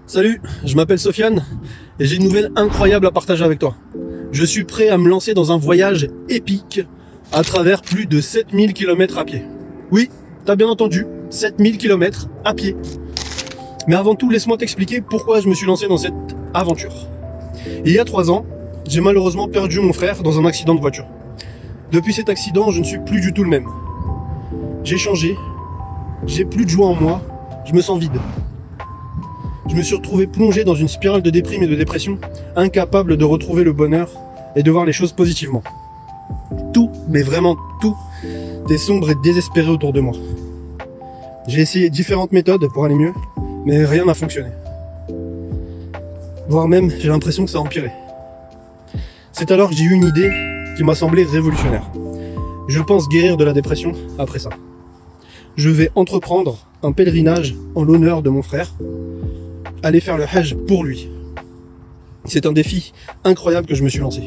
Salut, je m'appelle Sofiane et j'ai une nouvelle incroyable à partager avec toi. Je suis prêt à me lancer dans un voyage épique à travers plus de 7000 km à pied. Oui, t'as bien entendu, 7000 km à pied. Mais avant tout, laisse-moi t'expliquer pourquoi je me suis lancé dans cette aventure. Il y a 3 ans, j'ai malheureusement perdu mon frère dans un accident de voiture. Depuis cet accident, je ne suis plus du tout le même. J'ai changé, j'ai plus de joie en moi, je me sens vide. Je me suis retrouvé plongé dans une spirale de déprime et de dépression, incapable de retrouver le bonheur et de voir les choses positivement. Tout, mais vraiment tout, est sombre et désespéré autour de moi. J'ai essayé différentes méthodes pour aller mieux, mais rien n'a fonctionné. Voire même, j'ai l'impression que ça a empiré. C'est alors que j'ai eu une idée qui m'a semblé révolutionnaire. Je pense guérir de la dépression après ça. Je vais entreprendre un pèlerinage en l'honneur de mon frère, aller faire le Hajj pour lui. C'est un défi incroyable que je me suis lancé.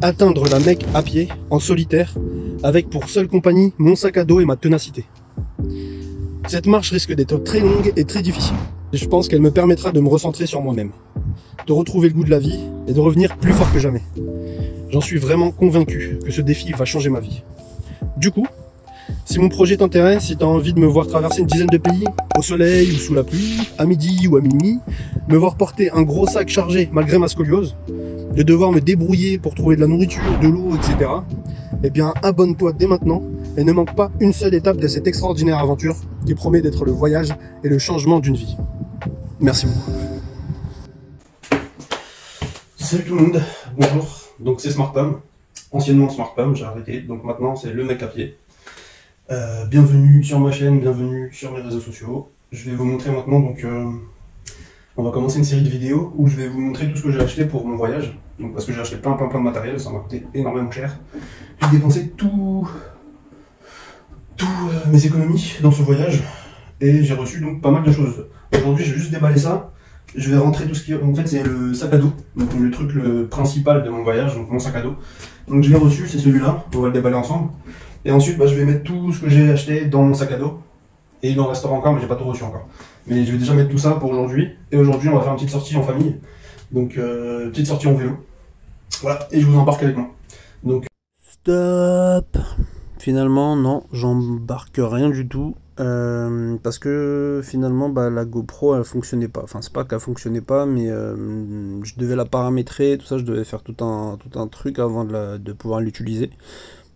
Atteindre la Mecque à pied, en solitaire, avec pour seule compagnie mon sac à dos et ma ténacité. Cette marche risque d'être très longue et très difficile. Et je pense qu'elle me permettra de me recentrer sur moi-même, de retrouver le goût de la vie et de revenir plus fort que jamais. J'en suis vraiment convaincu que ce défi va changer ma vie. Du coup, si mon projet t'intéresse, si tu as envie de me voir traverser une dizaine de pays, au soleil ou sous la pluie, à midi ou à minuit, me voir porter un gros sac chargé malgré ma scoliose, de devoir me débrouiller pour trouver de la nourriture, de l'eau, etc., eh bien abonne-toi dès maintenant et ne manque pas une seule étape de cette extraordinaire aventure qui promet d'être le voyage et le changement d'une vie. Merci beaucoup. Salut tout le monde, bonjour. Donc c'est SmartPam, anciennement SmartPam, j'ai arrêté, donc maintenant c'est le mec à pied. Bienvenue sur ma chaîne, bienvenue sur mes réseaux sociaux. Je vais vous montrer maintenant, donc on va commencer une série de vidéos où je vais vous montrer tout ce que j'ai acheté pour mon voyage. Donc parce que j'ai acheté plein de matériel, ça m'a coûté énormément cher. J'ai dépensé tout mes économies dans ce voyage et j'ai reçu donc pas mal de choses. Aujourd'hui je vais juste déballer ça. Je vais rentrer tout ce qui est... En fait c'est le sac à dos, donc le truc principal de mon voyage, donc mon sac à dos. Donc je l'ai reçu, c'est celui-là, on va le déballer ensemble. Et ensuite je vais mettre tout ce que j'ai acheté dans mon sac à dos. Et il en restera encore, mais j'ai pas tout reçu encore. Mais je vais déjà mettre tout ça pour aujourd'hui. Et aujourd'hui on va faire une petite sortie en famille. Donc petite sortie en vélo. Voilà, et je vous embarque avec moi. Donc stop. Finalement non, j'embarque rien du tout. Parce que finalement la GoPro elle fonctionnait pas, enfin c'est pas qu'elle fonctionnait pas, mais je devais la paramétrer, tout ça, je devais faire tout un truc avant de pouvoir l'utiliser.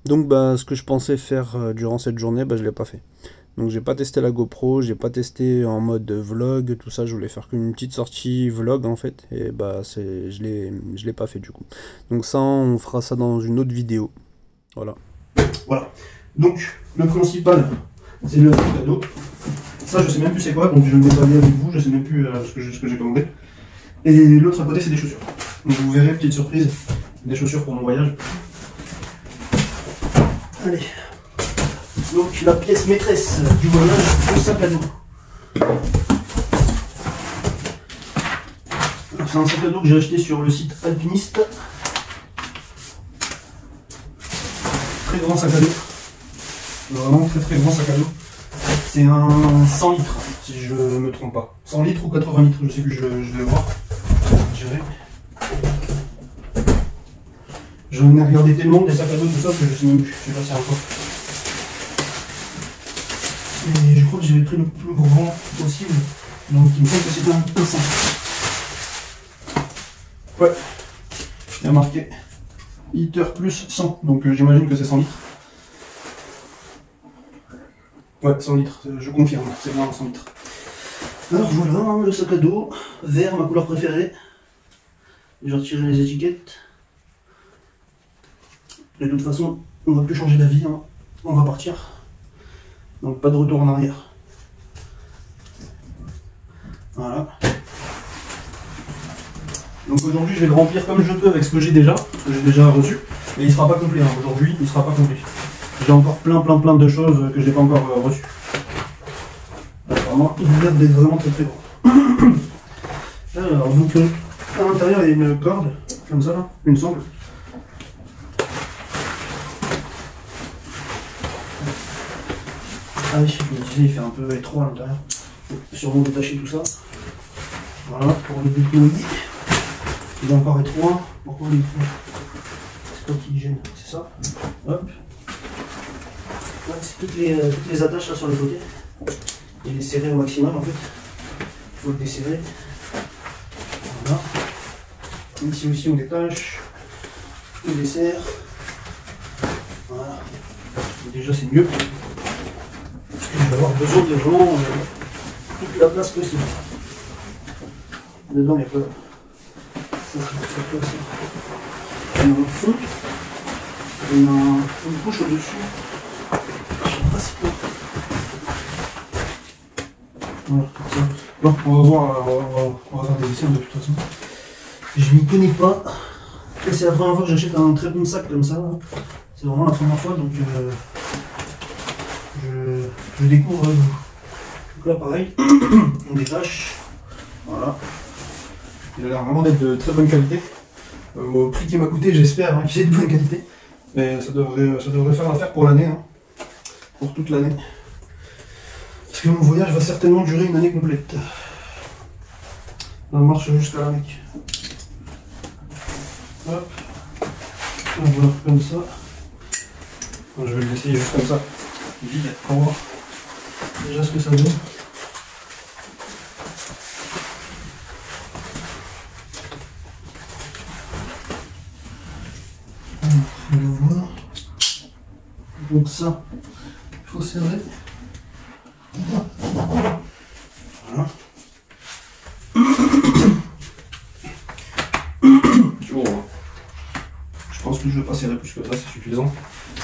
Donc ce que je pensais faire durant cette journée, je l'ai pas fait. Donc j'ai pas testé la GoPro, j'ai pas testé en mode vlog, tout ça, je voulais faire qu'une petite sortie vlog en fait, et je l'ai pas fait du coup. Donc ça on fera ça dans une autre vidéo. Voilà. Donc le principal, c'est le sac à dos. Ça, je sais même plus c'est quoi, donc je vais me déballer avec vous, je sais même plus ce que j'ai commandé. Et l'autre à côté, c'est des chaussures. Donc vous verrez, petite surprise, des chaussures pour mon voyage. Allez. Donc la pièce maîtresse du voyage, le sac à dos. C'est un sac à dos que j'ai acheté sur le site Alpiniste. Très grand sac à dos. Vraiment très grand sac à dos. C'est un 100 litres, si je ne me trompe pas. 100 litres ou 80 litres, je sais plus, je vais voir. J'en ai regardé tellement des sacs à dos, tout ça, que je sais même plus. Je sais pas si c'est un quoi. Et je crois que j'ai pris le plus grand possible. Donc il me semble que c'était un 100. Ouais. Il y a marqué litre plus 100. Donc j'imagine que c'est 100 litres. Ouais, 100 litres, je confirme, c'est bien 100 litres. Alors voilà, le sac à dos, vert, ma couleur préférée. J'ai retiré les étiquettes. Et de toute façon, on va plus changer d'avis, hein. On va partir. Donc pas de retour en arrière. Voilà. Donc aujourd'hui, je vais le remplir comme je peux avec ce que j'ai déjà reçu. Mais il sera pas complet, hein. Aujourd'hui, il sera pas complet. J'ai encore plein de choses que je n'ai pas encore reçues. Apparemment, il a l'air d'être vraiment très grand. Alors, donc, à l'intérieur, il y a une corde, comme ça, là, une sangle. Ah oui, je me disais, il fait un peu étroit à l'intérieur. Faut sûrement détacher tout ça. Voilà, pour le déployer. Il est encore étroit. Pourquoi il est étroit? C'est quoi qui gêne? C'est ça. Hop. Ouais, c'est toutes les attaches là sur le côté. Il est serré au maximum en fait. Il faut le desserrer. Voilà. Ici aussi on détache. On desserre. Voilà. Et déjà c'est mieux. Parce que je vais avoir besoin de vraiment toute la place possible. Dedans il y a quoi? Ça c'est quoi ça? Il y a un fond. Il y a une couche au-dessus. Je sais pas si quoi. Voilà, comme ça. Bon, on va voir, on va faire des dessins de toute façon. Je m'y connais pas. C'est la première fois que j'achète un très bon sac comme ça. C'est vraiment la première fois, donc je découvre avec vous. Donc là pareil, on détache. Voilà. Il a l'air vraiment d'être de très bonne qualité. Au prix qu'il m'a coûté, j'espère hein, qu'il est de bonne qualité. Mais ça devrait faire l'affaire pour l'année. Hein. Pour toute l'année. Parce que mon voyage va certainement durer une année complète. On marche jusqu'à la Mecque. Hop. On va voir comme ça. Je vais l'essayer juste comme ça. Vide pour voir déjà ce que ça donne. On va voir. Donc ça, il faut serrer. Voilà. Je pense que je vais pas serrer plus que ça, c'est suffisant.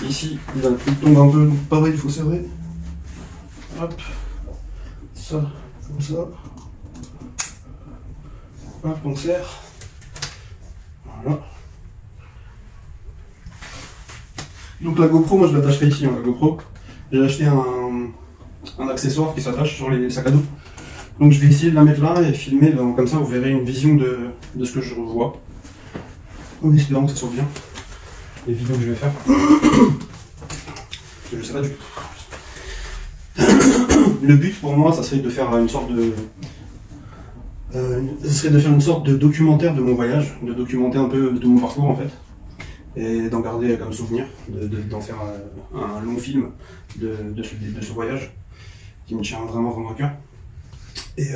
Ici, il tombe un peu, donc pareil, il faut serrer. Hop. Ça, comme ça. Hop, on serre. Voilà. Donc la GoPro, moi je l'attacherai ici, hein, la GoPro. J'ai acheté un accessoire qui s'attache sur les sacs à dos. Donc je vais essayer de la mettre là et filmer, donc, comme ça vous verrez une vision de ce que je vois. En espérant que ça soit bien, les vidéos que je vais faire. Je sais pas du tout. Le but pour moi, ça serait de faire une sorte de documentaire de mon voyage, de documenter un peu de mon parcours en fait. Et d'en garder comme souvenir, d'en faire un long film de ce voyage qui me tient vraiment à cœur. Et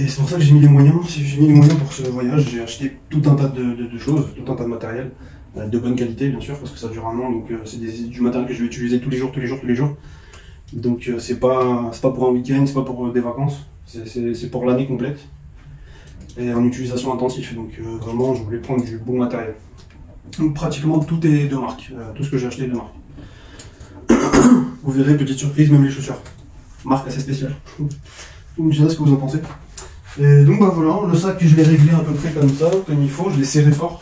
c'est pour ça que j'ai mis les moyens. J'ai mis les moyens pour ce voyage. J'ai acheté tout un tas de choses, tout un tas de matériel, de bonne qualité bien sûr, parce que ça dure un an, donc c'est du matériel que je vais utiliser tous les jours. Donc c'est pas pour un week-end, c'est pas pour des vacances, c'est pour l'année complète. Et en utilisation intensive, donc vraiment je voulais prendre du bon matériel. Donc pratiquement tout est de marque, tout ce que j'ai acheté est de marque. Vous verrez, petite surprise, même les chaussures. Marque assez spéciale. Vous me direz ce que vous en pensez. Et donc bah voilà, le sac je l'ai réglé à peu près comme ça, comme il faut, je l'ai serré fort.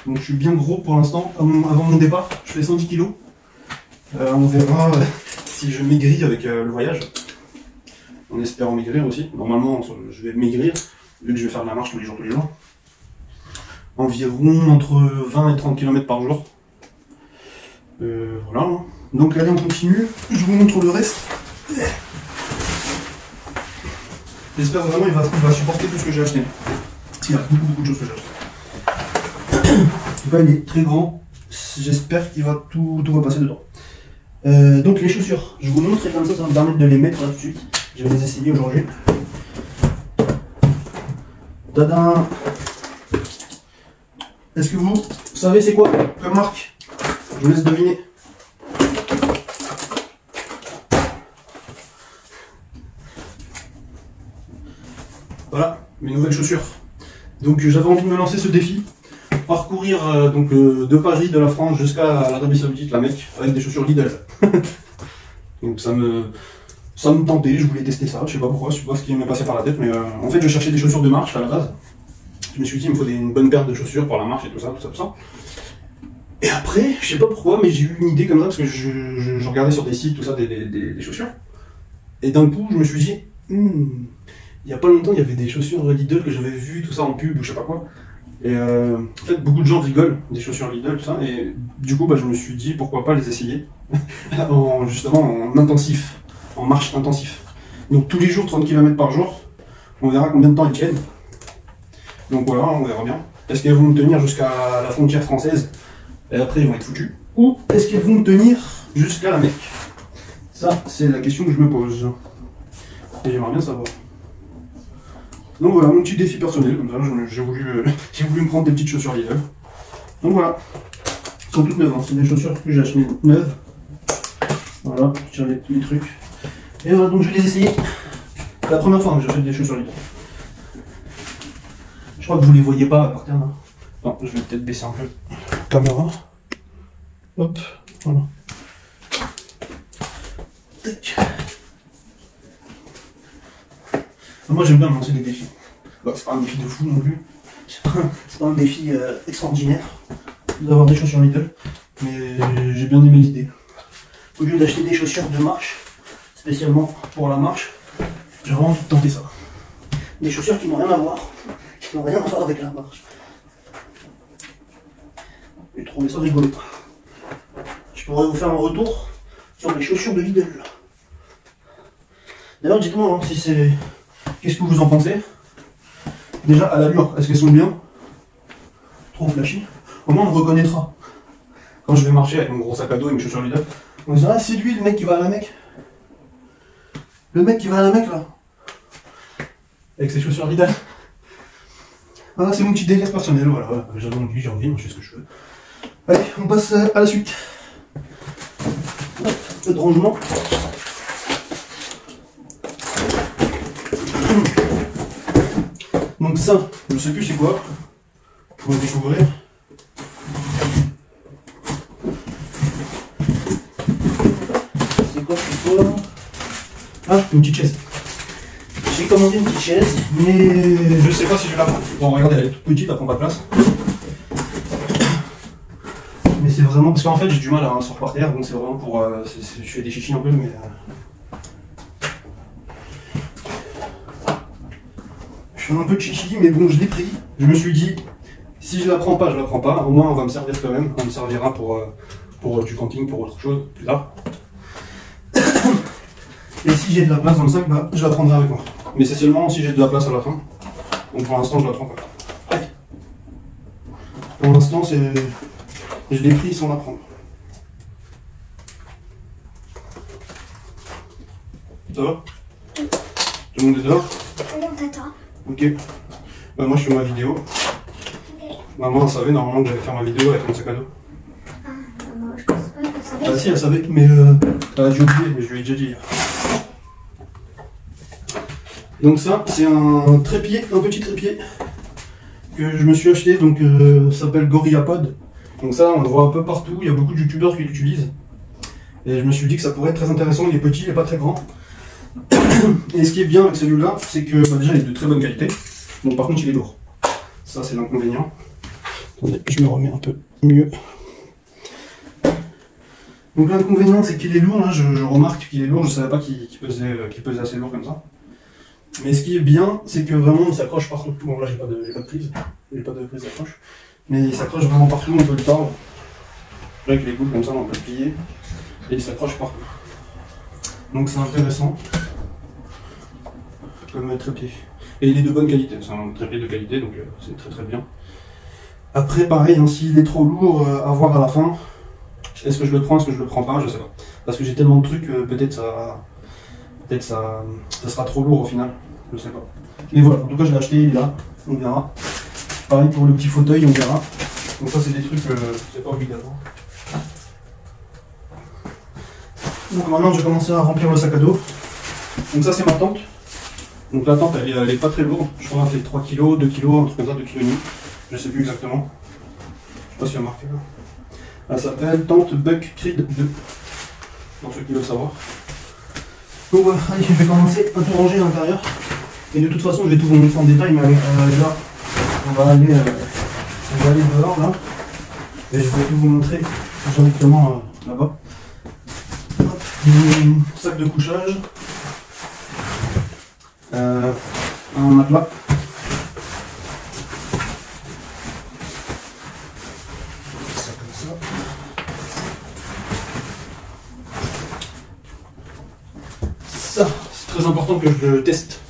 Donc je suis bien gros pour l'instant, avant mon départ, je fais 110 kg. On verra si je maigris avec le voyage. En espérant maigrir aussi. Normalement je vais maigrir. Vu que je vais faire de la marche tous les jours. Environ entre 20 et 30 km par jour. Voilà. Donc allez, on continue. Je vous montre le reste. J'espère vraiment qu'il va supporter tout ce que j'ai acheté. Il y a beaucoup de choses que j'ai acheté. En tout cas, il est très grand. J'espère qu'il va tout va passer dedans. Donc les chaussures. Je vous montre comme ça va me permettre de les mettre là tout de suite. Je vais les essayer aujourd'hui. Tadam! Est-ce que vous savez c'est quoi comme marque? Je vous laisse deviner. Voilà, mes nouvelles chaussures. Donc j'avais envie de me lancer ce défi. Parcourir de Paris, de la France jusqu'à l'Arabie Saoudite, la Mecque, avec des chaussures Lidl. Donc ça me tentait, je voulais tester ça, je sais pas pourquoi, je sais pas ce qui m'est passé par la tête, mais en fait je cherchais des chaussures de marche à la base. Je me suis dit il me faut une bonne paire de chaussures pour la marche et tout ça. Et après, je sais pas pourquoi, mais j'ai eu une idée comme ça, parce que je regardais sur des sites, tout ça, des chaussures. Et d'un coup, je me suis dit, il y a pas longtemps, il y avait des chaussures Lidl que j'avais vues, tout ça en pub ou je sais pas quoi. Et en fait, beaucoup de gens rigolent des chaussures Lidl, tout ça, et du coup, je me suis dit pourquoi pas les essayer, justement en intensif, en marche intensif. Donc tous les jours, 30 km par jour, On verra combien de temps elles tiennent. Donc voilà, on verra bien. Est-ce qu'elles vont me tenir jusqu'à la frontière française et après ils vont être foutus? Ou est-ce qu'elles vont me tenir jusqu'à la Mecque? Ça, c'est la question que je me pose. Et j'aimerais bien savoir. Donc voilà, mon petit défi personnel, comme ça, j'ai voulu me prendre des petites chaussures Lidl. Donc voilà, elles sont toutes neuves, hein. C'est des chaussures que j'ai achetées neuves. Voilà, je tire les trucs. Et voilà, donc je vais les essayer. C'est la première fois que j'achète des chaussures Lidl. Je crois que vous les voyez pas par terre là. Non, je vais peut-être baisser un peu la caméra. Hop, voilà. Tac. Moi j'aime bien me lancer des défis. Bah, c'est pas un défi de fou non plus. C'est pas un défi extraordinaire d'avoir des chaussures Lidl. Mais j'ai bien aimé l'idée. Au lieu d'acheter des chaussures de marche, spécialement pour la marche, j'ai vraiment envie de tenter ça. Des chaussures qui n'ont rien à voir, avec la marche. J'ai trouvé ça rigolo. Je pourrais vous faire un retour sur les chaussures de Lidl. D'ailleurs, dites-moi hein, si c'est... Qu'est-ce que vous en pensez? Déjà, à l'allure, est-ce qu'elles sont bien? Trop flashy. Au moins, on reconnaîtra. Quand je vais marcher avec mon gros sac à dos et mes chaussures Lidl, on se dira, ah, c'est lui le mec qui va à la Mecque. Le mec qui va à la Mecque, là. Avec ses chaussures Lidl. Voilà, c'est mon petit délire personnel, voilà. J'adore mon j'ai envie, je fais ce que je veux. Allez, on passe à la suite. Un peu de rangement. Donc ça, je sais plus c'est quoi. Faut le découvrir. C'est quoi? Ah, une petite chaise. J'ai commandé une petite chaise, mais je sais pas si je vais la prendre. Bon, regardez, elle est toute petite, elle prend pas de place. Mais c'est vraiment parce qu'en fait j'ai du mal à m'asseoir par terre, donc c'est vraiment pour. Je fais des chichis un peu, mais. Je fais un peu de chichi, mais bon, je l'ai pris. Je me suis dit, si je la prends pas, je la prends pas. Au moins, on va me servir quand même. On me servira pour du camping, pour autre chose, plus tard. Et si j'ai de la place dans le sac, bah, je la prendrai avec moi. Mais c'est seulement si j'ai de la place à la fin. Donc pour l'instant, je la prends pas. Allez. Pour l'instant, c'est. Je l'ai pris sans la prendre. Ça va? Tout le monde est dehors? Oui, on t'attend. Ok. Bah, moi, je fais ma vidéo. Okay. Maman, elle savait normalement que j'allais faire ma vidéo avec mon sac à dos. Ah, non, je pense pas qu'elle savait. Ah si, elle savait, mais elle a dû oublier, mais je lui ai déjà dit hier. Donc ça, c'est un trépied, un petit trépied que je me suis acheté, donc ça s'appelle GorillaPod. Donc ça, on le voit un peu partout, il y a beaucoup de youtubeurs qui l'utilisent. Et je me suis dit que ça pourrait être très intéressant, il est petit, il n'est pas très grand. Et ce qui est bien avec celui-là, c'est que bah, déjà il est de très bonne qualité. Donc par contre il est lourd. Ça c'est l'inconvénient. Attendez, je me remets un peu mieux. Donc l'inconvénient c'est qu'il est lourd, là, je remarque qu'il est lourd, je ne savais pas qu'il pesait assez lourd comme ça. Mais ce qui est bien, c'est que vraiment il s'accroche partout. Bon là j'ai pas de prise, j'ai pas de prise d'accroche. Mais il s'accroche vraiment partout, on peut le tordre. Avec les boules comme ça, on peut le plier. Et il s'accroche partout. Donc c'est intéressant. Comme trépied. Et il est de bonne qualité, c'est un trépied de qualité, donc c'est très très bien. Après pareil, hein, s'il est trop lourd à voir à la fin, est-ce que je le prends, est-ce que je le prends pas, je sais pas. Parce que j'ai tellement de trucs, peut-être ça sera trop lourd au final, je sais pas. Mais voilà, en tout cas je l'ai acheté, il est là, on verra. Pareil pour le petit fauteuil, on verra. Donc ça c'est des trucs, c'est pas obligatoire. Donc maintenant je vais commencer à remplir le sac à dos. Donc ça c'est ma tente. Donc la tente elle est pas très lourde, je crois qu'elle fait 3 kg, 2 kg, un truc comme ça, 2 kg et demi. Je sais plus exactement. Je sais pas s'il y a marqué là. Elle s'appelle Tente Buck Creed 2. Pour ceux qui veulent savoir. Donc voilà, allez, je vais commencer à tout ranger à l'intérieur. Et de toute façon je vais tout vous montrer en détail, mais là on va aller dehors là. Et je vais tout vous montrer directement là-bas. Un sac de couchage. Un matelas. Ça comme ça. Ça, c'est très important que je le teste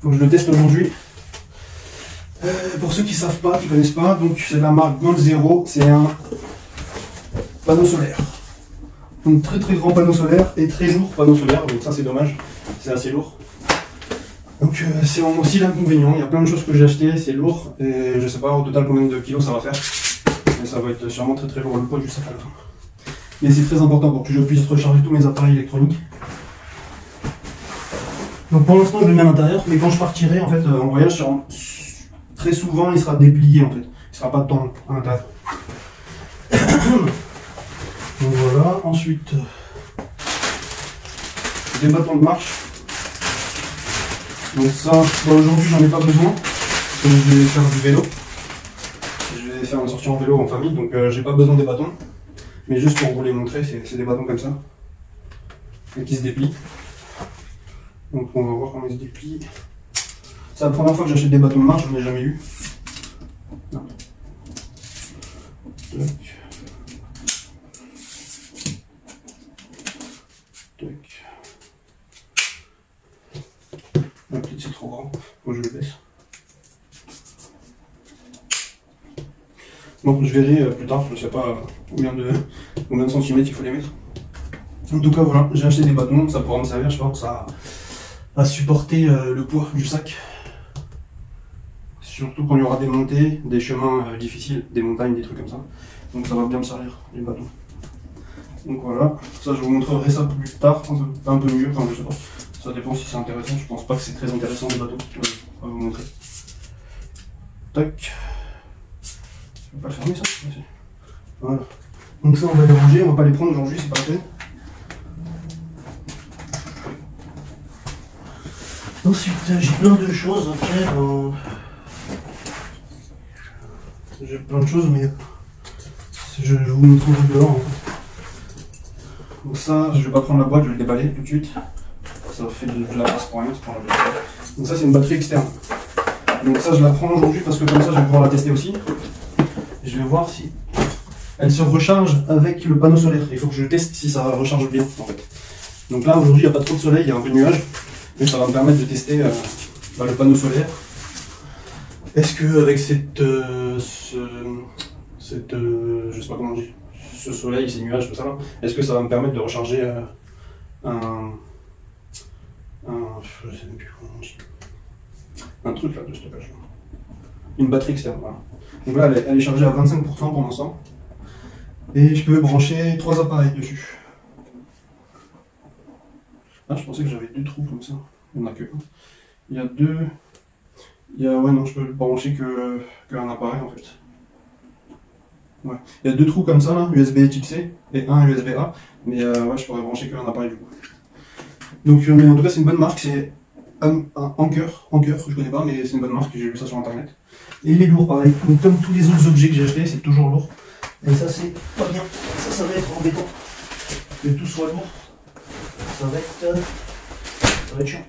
Faut que je le teste aujourd'hui. Pour ceux qui savent pas, qui connaissent pas, donc c'est la marque Goal Zero, c'est un panneau solaire. Donc très très grand panneau solaire et très lourd panneau solaire, donc ça c'est dommage, c'est assez lourd. Donc c'est aussi l'inconvénient, il y a plein de choses que j'ai achetées, c'est lourd, et je sais pas au total combien de kilos ça va faire, mais ça va être sûrement très très lourd le poids du sac à la fin. Mais c'est très important pour que je puisse recharger tous mes appareils électroniques. Donc pour l'instant je le mets à l'intérieur, mais quand je partirai en fait en voyage, très souvent il sera déplié en fait, il sera pas de temps à l'intérieur. Donc voilà, ensuite des bâtons de marche. Donc ça, aujourd'hui j'en ai pas besoin, parce que je vais faire du vélo. Je vais faire une sortie en vélo en famille, donc j'ai pas besoin des bâtons. Mais juste pour vous les montrer, c'est des bâtons comme ça, et qui se déplient. Donc on va voir comment ils se déplient. C'est la première fois que j'achète des bâtons de marche, je n'en ai jamais eu. Non. Peut-être c'est trop grand, moi je le baisse. Donc je verrai plus tard, je ne sais pas combien de centimètres il faut les mettre. En tout cas voilà, j'ai acheté des bâtons, ça pourra me servir, je pense, à supporter le poids du sac. Surtout quand il y aura des montées, des chemins difficiles, des montagnes, des trucs comme ça. Donc ça va bien me servir, les bâtons. Donc voilà, ça je vous montrerai ça plus tard, un peu mieux, enfin je sais pas. Ça dépend si c'est intéressant, je pense pas que c'est très intéressant les bâtons, je vais vous montrer. Tac. Je vais pas le fermer ça. Voilà. Donc ça on va les ranger, on va pas les prendre aujourd'hui, c'est pas la peine. Ensuite j'ai plein de choses à faire. J'ai plein de choses mais je vous montrerai dehors en fait. Donc ça je vais pas prendre la boîte, je vais le déballer tout de suite. Ça fait de la place pour rien, c'est pas grave. Donc ça c'est une batterie externe. Donc ça je la prends aujourd'hui parce que comme ça je vais pouvoir la tester aussi. Et je vais voir si elle se recharge avec le panneau solaire. Il faut que je teste si ça recharge bien en fait. Donc là aujourd'hui il n'y a pas trop de soleil, il y a un peu de nuage. Mais ça va me permettre de tester le panneau solaire. Est-ce que avec je sais pas comment on dit, ce soleil, ces nuages, tout ça là, est-ce que ça va me permettre de recharger je sais même plus comment on dit, un truc là de stockage, une batterie externe, voilà. Donc là elle est chargée à 25% pour l'instant et je peux brancher 3 appareils dessus. Ah, je pensais que j'avais 2 trous comme ça, il n'y en a que 1. Il y a 2, ouais non, je peux brancher qu'un appareil en fait. Ouais. Il y a 2 trous comme ça là, USB type C et un USB A, mais ouais, je pourrais brancher qu'un appareil du coup. Donc, mais en tout cas, c'est une bonne marque, c'est Anker, je connais pas, mais c'est une bonne marque, j'ai vu ça sur internet. Et il est lourd pareil, donc comme tous les autres objets que j'ai achetés, c'est toujours lourd. Et ça, c'est pas bien, ça va être embêtant. Que tout soit lourd, ça va être chiant.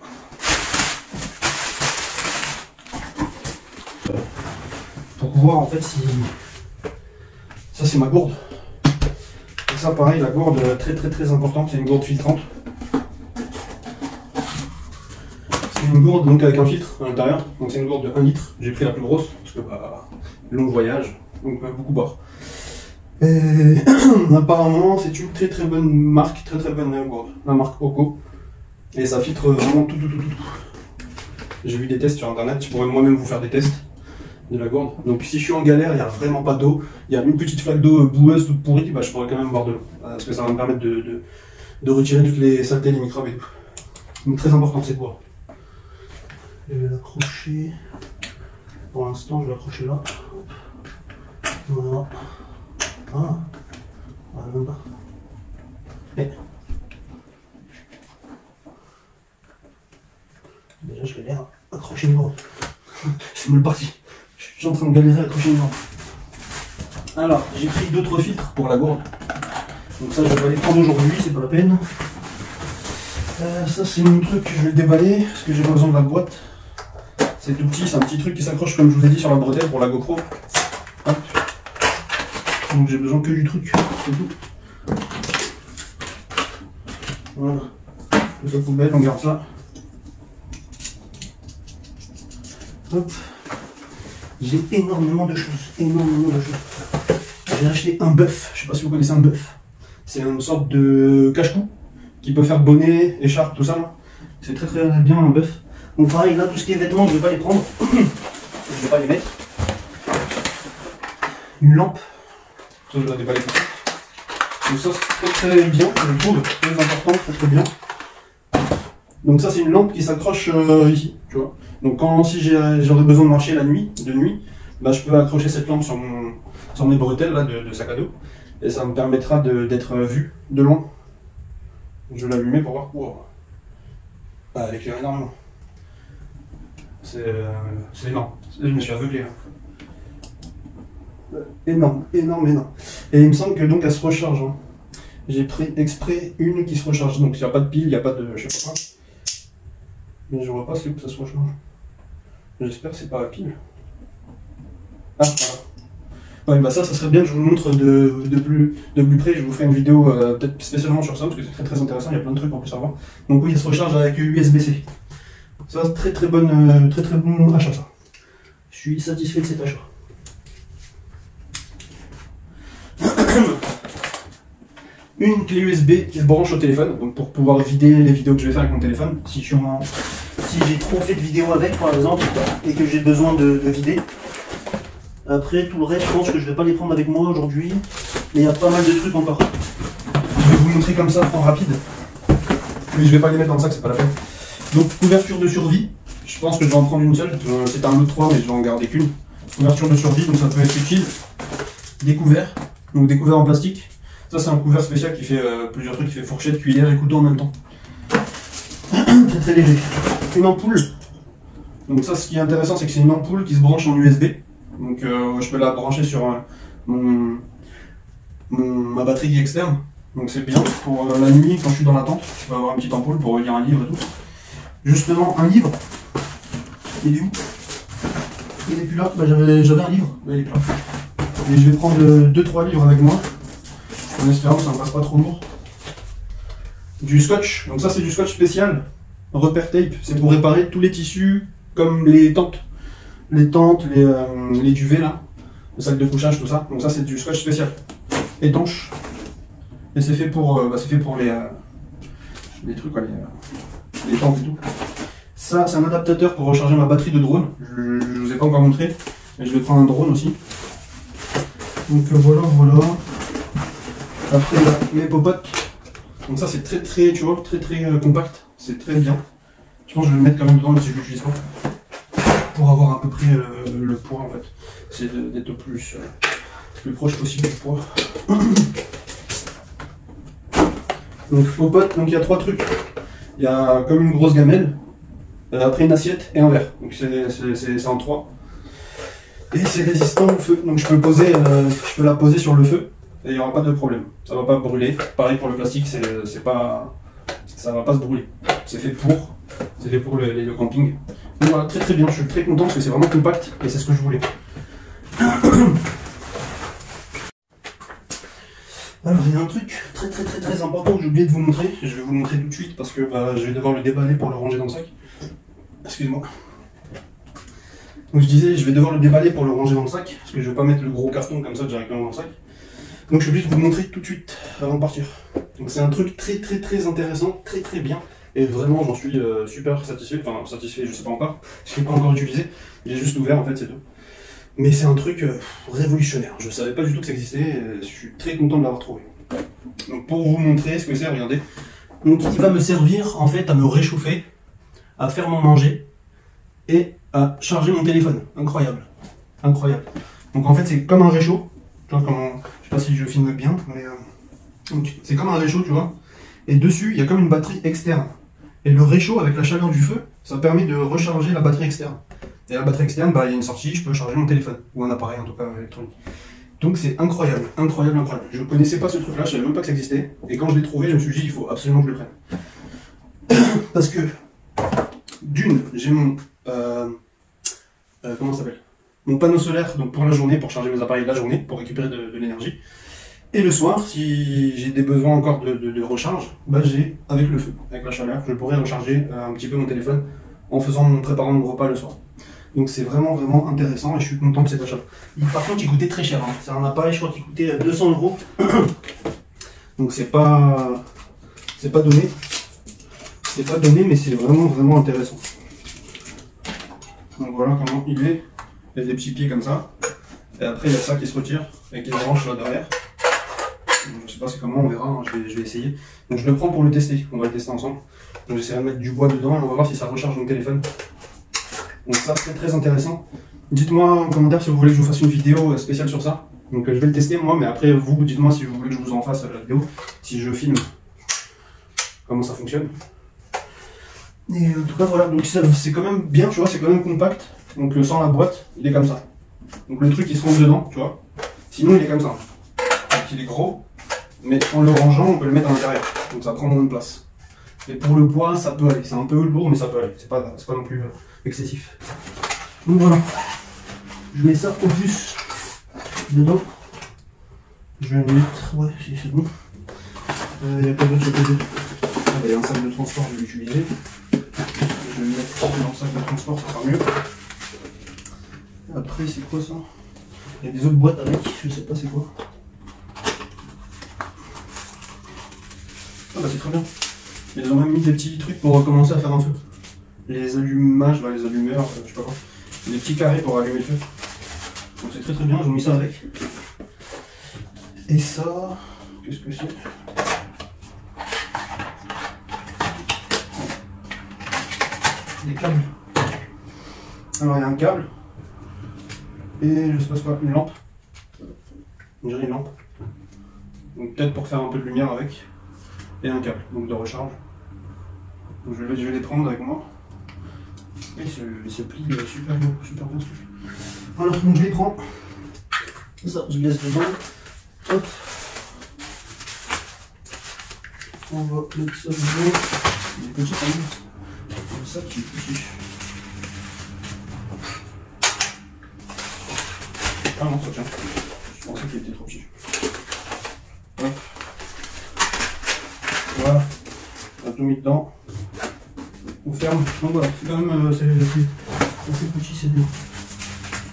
Pour voir en fait si. Ça, c'est ma gourde. Et ça, pareil, la gourde très importante, c'est une gourde filtrante. C'est une gourde donc avec un filtre à l'intérieur, donc c'est une gourde de 1 litre. J'ai pris la plus grosse parce que long voyage, donc beaucoup boire. Et apparemment c'est une très bonne marque, très bonne gourde, la marque Oco. Et ça filtre vraiment tout. J'ai vu des tests sur internet, je pourrais moi-même vous faire des tests de la gourde. Donc si je suis en galère, il n'y a vraiment pas d'eau, il y a une petite flaque d'eau boueuse toute pourrie, je pourrais quand même boire de l'eau. Parce que ça va me permettre de retirer toutes les saletés, les microbes et tout. Donc très important cette boire. Je vais l'accrocher. Pour l'instant, je vais l'accrocher là. Voilà. Ah. Voilà, même pas. Et. Déjà, je galère à accrocher une gourde. C'est mal parti. Je suis en train de galérer à accrocher une gourde. Alors, j'ai pris d'autres filtres pour la gourde. Donc ça, je vais pas les prendre aujourd'hui, c'est pas la peine. Ça, c'est mon truc, je vais le déballer parce que j'ai pas besoin de la boîte. C'est tout petit, c'est un petit truc qui s'accroche comme je vous ai dit sur la bretelle pour la GoPro. Hop. Donc j'ai besoin que du truc, c'est tout. Voilà. La poubelle, on garde ça. Hop. J'ai énormément de choses, énormément de choses. J'ai acheté un bœuf, je sais pas si vous connaissez un bœuf. C'est une sorte de cache-cou qui peut faire bonnet, écharpe, tout ça. C'est très très bien un bœuf. Donc pareil, là tout ce qui est vêtements, je vais pas les prendre. Je vais pas les mettre. Une lampe. Ça, je vais pas les mettre. Donc ça c'est très très bien, je trouve, très important, très très bien. Donc ça c'est une lampe qui s'accroche ici, tu vois. Donc si j'aurais besoin de marcher la nuit, bah, je peux accrocher cette lampe sur mes bretelles là, de sac à dos. Et ça me permettra d'être vu de loin. Je vais l'allumer pour voir. Wow. Ah, elle éclaire énormément. C'est énorme. Je me suis aveuglé. Hein. Énorme, énorme, énorme. Et il me semble que donc elle se recharge. Hein. J'ai pris exprès une qui se recharge. Donc il n'y a pas de pile, il n'y a pas de je sais pas quoi. Mais je vois pas si ça se recharge. J'espère que c'est pas la pile. Ah voilà. Ouais, bah ça serait bien que je vous le montre de plus près. Je vous ferai une vidéo peut-être spécialement sur ça parce que c'est très très intéressant. Il y a plein de trucs qu'on peut savoir. Donc oui, il se recharge avec USB-C. Ça, très très bon achat ça. Je suis satisfait de cet achat. Une clé USB qui se branche au téléphone, donc pour pouvoir vider les vidéos que je vais faire avec mon téléphone. Si j'ai trop fait de vidéos avec par exemple et que j'ai besoin de vider. Après tout le reste, je pense que je vais pas les prendre avec moi aujourd'hui, mais il y a pas mal de trucs encore. Je vais vous montrer comme ça en rapide, mais je vais pas les mettre dans le sac, c'est pas la peine. Donc couverture de survie, je pense que je vais en prendre une seule, c'est un lot de 3 mais je vais en garder qu'une. Couverture de survie, donc ça peut être utile. Des couverts, donc des couverts en plastique. Ça c'est un couvert spécial qui fait plusieurs trucs, qui fait fourchette, cuillère et couteau en même temps. Très très léger. Une ampoule, donc ça ce qui est intéressant c'est que c'est une ampoule qui se branche en USB. Donc je peux la brancher sur ma batterie externe. Donc c'est bien pour la nuit quand je suis dans la tente. Je peux avoir une petite ampoule pour lire un livre et tout. Justement un livre. Il est où? Il est plus là. Bah, j'avais un livre. Bah, il est plus là. Et je vais prendre 2-3 livres avec moi. En espérant que ça ne passe pas trop lourd. Du scotch. Donc ça c'est du scotch spécial. Repair tape. C'est pour réparer tous les tissus comme les tentes. Les tentes, les duvets là, le sac de couchage, tout ça. Donc ça c'est du scotch spécial, étanche. Et c'est fait pour, les trucs, quoi, les tentes et tout. Ça c'est un adaptateur pour recharger ma batterie de drone. Je vous ai pas encore montré, mais je vais prendre un drone aussi. Donc voilà. Après mes popotes. Donc ça c'est très, tu vois, très compact. C'est très bien. Je pense que je vais le mettre quand même dedans si je l'utilise pas. Pour avoir à peu près le poids en fait. C'est d'être le plus proche possible du poids. Donc popote, donc il y a 3 trucs. Il y a comme une grosse gamelle, après une assiette et un verre. Donc c'est en 3. Et c'est résistant au feu. Donc je peux la poser sur le feu et il n'y aura pas de problème. Ça va pas brûler. Pareil pour le plastique, ça va pas se brûler. C'est fait pour le camping. Donc voilà, très bien, je suis très content parce que c'est vraiment compact et c'est ce que je voulais. Alors il y a un truc très important que j'ai oublié de vous montrer, je vais vous le montrer tout de suite parce que je vais devoir le déballer pour le ranger dans le sac. Excuse-moi. Donc je disais, je vais devoir le déballer pour le ranger dans le sac, parce que je vais pas mettre le gros carton comme ça directement dans le sac. Donc je suis obligé de vous le montrer tout de suite avant de partir. Donc c'est un truc très intéressant, très bien. Et vraiment, j'en suis super satisfait. Enfin, satisfait, je sais pas encore. Je l'ai pas encore utilisé. J'ai juste ouvert, en fait, c'est tout. Mais c'est un truc révolutionnaire. Je savais pas du tout que ça existait. Et je suis très content de l'avoir trouvé. Donc, pour vous montrer ce que c'est, regardez. Donc, il va me servir, en fait, à me réchauffer, à faire mon manger et à charger mon téléphone. Incroyable. Incroyable. Donc, en fait, c'est comme un réchaud. Tu vois, je sais pas si je filme bien, mais c'est comme un réchaud, tu vois. Et dessus, il y a comme une batterie externe. Et le réchaud avec la chaleur du feu, ça permet de recharger la batterie externe. Et la batterie externe, il y a une sortie, je peux charger mon téléphone. Ou un appareil en tout cas électronique. Donc c'est incroyable. Je ne connaissais pas ce truc là, je savais même pas que ça existait. Et quand je l'ai trouvé, je me suis dit, il faut absolument que je le prenne. Parce que, d'une, j'ai mon... comment ça s'appelle? Mon panneau solaire donc pour la journée, pour charger mes appareils la journée, pour récupérer de l'énergie. Et le soir, si j'ai des besoins encore de recharge, j'ai avec le feu, avec la chaleur, je pourrais recharger un petit peu mon téléphone en préparant mon repas le soir. Donc c'est vraiment vraiment intéressant et je suis content de cet achat. Par contre il coûtait très cher, hein. C'est un appareil je crois qui coûtait 200 €. Donc c'est pas donné. C'est pas donné mais c'est vraiment vraiment intéressant. Donc voilà comment il est. Il y a des petits pieds comme ça. Et après il y a ça qui se retire avec les branches là derrière. Donc, je sais pas c'est comment, on verra, hein. Je vais essayer. Donc je le prends pour le tester, on va le tester ensemble. Donc j'essaierai de mettre du bois dedans et on va voir si ça recharge mon téléphone. Donc ça c'est très intéressant. Dites-moi en commentaire si vous voulez que je vous fasse une vidéo spéciale sur ça. Donc je vais le tester moi, mais après vous dites-moi si vous voulez que je vous en fasse la vidéo, si je filme comment ça fonctionne. Et en tout cas voilà, donc c'est quand même bien, tu vois, c'est quand même compact. Donc sans la boîte, il est comme ça. Donc le truc il se range dedans, tu vois. Sinon il est comme ça. Donc il est gros, mais en le rangeant on peut le mettre à l'intérieur. Donc ça prend moins de place. Et pour le poids, ça peut aller. C'est un peu lourd, mais ça peut aller. C'est pas non plus excessif. Donc voilà. Je mets ça au plus dedans. Je vais le mettre. Ouais, c'est bon. Il n'y a pas d'autre côté. Il y a un sac de transport, je vais l'utiliser. Je vais le mettre dans le sac de transport, ça sera mieux. Après, c'est quoi ça? Il y a des autres boîtes avec, je sais pas c'est quoi. Ah bah c'est très bien. Ils ont même mis des petits trucs pour commencer à faire un feu. Les allumages, là, les allumeurs, je sais pas quoi. Des petits carrés pour allumer le feu. Donc c'est très très bien, ils ont mis ça avec. Et ça, qu'est-ce que c'est? Des câbles. Alors il y a un câble. Et je sais pas quoi, une lampe. On dirait une lampe. Donc peut-être pour faire un peu de lumière avec. Et un câble, donc de recharge. Donc je vais les prendre avec moi. Et il se plie super bien dessus. Voilà, donc je les prends. Ça, je laisse dedans. Hop. On va mettre ça dedans. Il est petit quand même. Comme ça qui est petit. Ah non, ça tient. Je pensais qu'il était trop petit. Hop. Voilà, on a tout mis dedans. On ferme. Donc voilà, c'est quand même assez petit, c'est bien.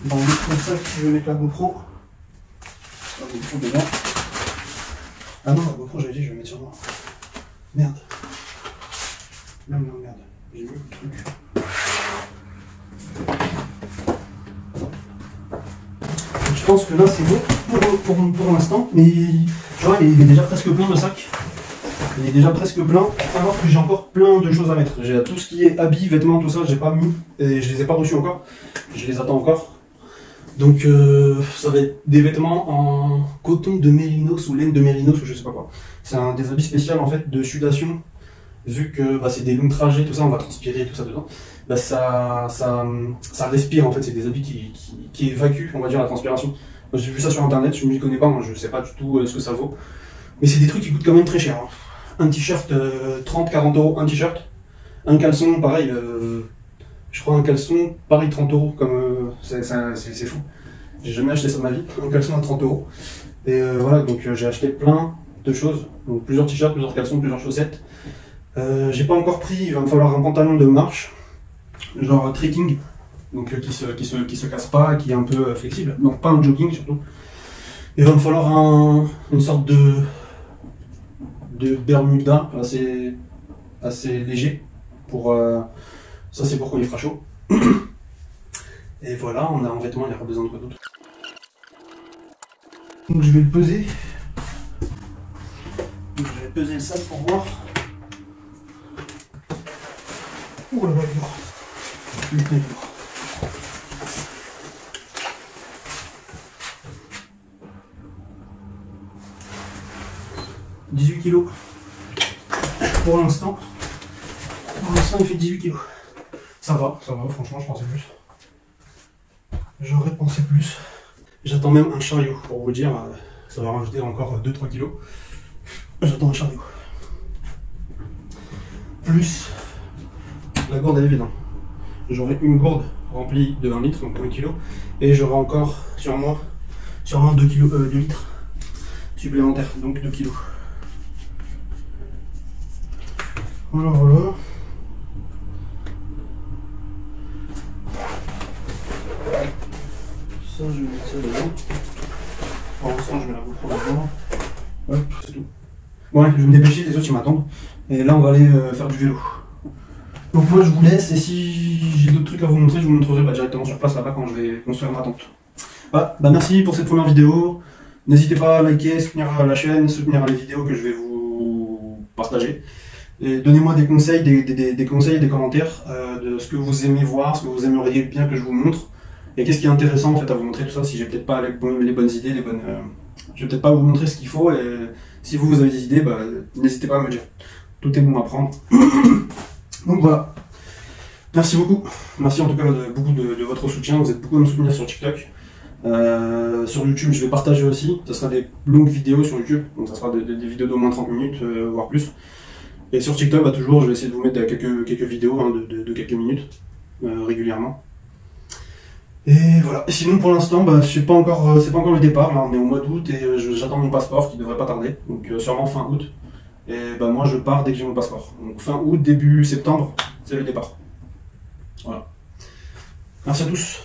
Dans l'autre sac, je vais mettre la GoPro. La GoPro dedans. Ah non, la GoPro, j'avais dit, je vais mettre sur moi. Merde. Merde. J'ai mis le truc. Je pense que là, c'est bon pour l'instant. Mais tu vois, il est déjà presque plein le sac. Il est déjà presque plein, alors que j'ai encore plein de choses à mettre. J'ai tout ce qui est habits, vêtements, tout ça, j'ai pas mis et je les ai pas reçus encore. Je les attends encore. Donc ça va être des vêtements en coton de mérinos ou laine de mérinos ou je sais pas quoi. C'est des habits spéciaux en fait de sudation. Vu que bah, c'est des longs trajets, tout ça, on va transpirer tout ça dedans. Bah, ça respire en fait, c'est des habits qui évacuent, on va dire, la transpiration. J'ai vu ça sur internet, je m'y connais pas, moi je sais pas du tout ce que ça vaut. Mais c'est des trucs qui coûtent quand même très cher. Hein. Un t-shirt 30-40 €, un t-shirt. Un caleçon, pareil, je crois un caleçon, pareil 30 €, comme c'est fou. J'ai jamais acheté ça de ma vie, un caleçon à 30 €. Et voilà, donc j'ai acheté plein de choses, donc plusieurs t-shirts, plusieurs caleçons, plusieurs chaussettes. J'ai pas encore pris, il va me falloir un pantalon de marche, genre trekking, donc qui se casse pas, qui est un peu flexible, donc pas un jogging surtout. Il va me falloir une sorte de bermuda assez léger pour ça, c'est pour quand il fera chaud. Et voilà, on a un vêtement, il n'y a pas besoin de quoi d'autre. Donc je vais le peser. Donc, je vais peser le sac pour voir. Ouh là là, il est lourd. Putain, il est lourd. « 18 kg. Pour l'instant, il fait 18 kg. Ça va, franchement, je pensais plus. J'aurais pensé plus. J'attends même un chariot, pour vous dire, ça va rajouter encore 2-3 kg. J'attends un chariot. Plus la gourde elle est vide. J'aurai une gourde remplie de 1 litre, donc 1 kg. Et j'aurai encore sur moi sûrement 2 litres supplémentaires, donc 2 kg. Voilà. Ça, je vais mettre ça dedans. Pour l'instant, je mets la GoPro dedans. Hop, c'est tout. Bon, ouais, je vais me dépêcher, les autres ils m'attendent. Et là, on va aller faire du vélo. Donc moi, je vous laisse, et si j'ai d'autres trucs à vous montrer, je vous montrerai directement sur place là-bas quand je vais construire ma tente. Voilà, merci pour cette première vidéo. N'hésitez pas à liker, soutenir la chaîne, soutenir les vidéos que je vais vous partager. Et donnez-moi des conseils, des conseils et des commentaires de ce que vous aimez voir, ce que vous aimeriez bien que je vous montre. Et qu'est-ce qui est intéressant en fait à vous montrer tout ça, si j'ai peut-être pas les bonnes idées, je vais peut-être pas vous montrer ce qu'il faut, et si vous avez des idées, n'hésitez pas à me dire. Tout est bon à prendre. Donc voilà. Merci beaucoup. Merci en tout cas beaucoup de votre soutien. Vous êtes beaucoup à me soutenir sur TikTok. Sur YouTube, je vais partager aussi. Ça sera des longues vidéos sur YouTube. Donc ça sera des vidéos d'au moins 30 minutes, voire plus. Et sur TikTok, toujours, je vais essayer de vous mettre quelques vidéos de quelques minutes, régulièrement. Et voilà. Et sinon, pour l'instant, c'est pas encore le départ. Là, on est au mois d'août et j'attends mon passeport qui devrait pas tarder. Donc sûrement fin août. Et moi, je pars dès que j'ai mon passeport. Donc fin août, début septembre, c'est le départ. Voilà. Merci à tous.